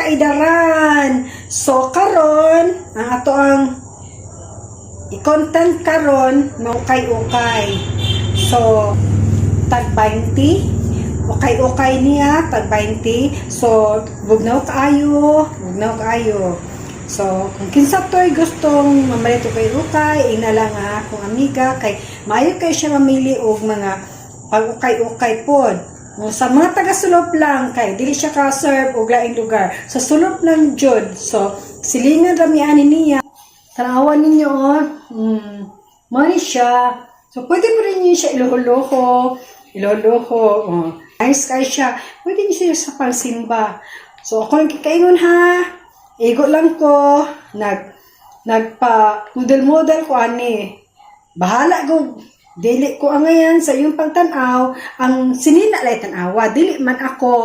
kaidaran. So karon ang ato ang i-content karon maukay-ukay. So tag 20, ukay-ukay niya tag 20. So bugnaw kaayo. So kung kinsa to'y gustong mamalito kay ukay, inala nga akong amiga kay maayo kay siya mamili og mga pag-ukay-ukay pod. Sa mga taga-sulop lang kay dili siya ka-serve og laing lugar. Sa sulop lang jud. So silingan rami ani niya. Tanawan ninyo money siya. So pwede mo rin niyo siya iloho-loho. Nice kay siya. Pwede niyo siya sa pangsimba. So ako lang kikaingon ha. Ego lang ko, nagpa model ko ani. Bahala go, dili ko ang ngayon sa iyong pagtanaw, ang sinina lay tanawa, dili man ako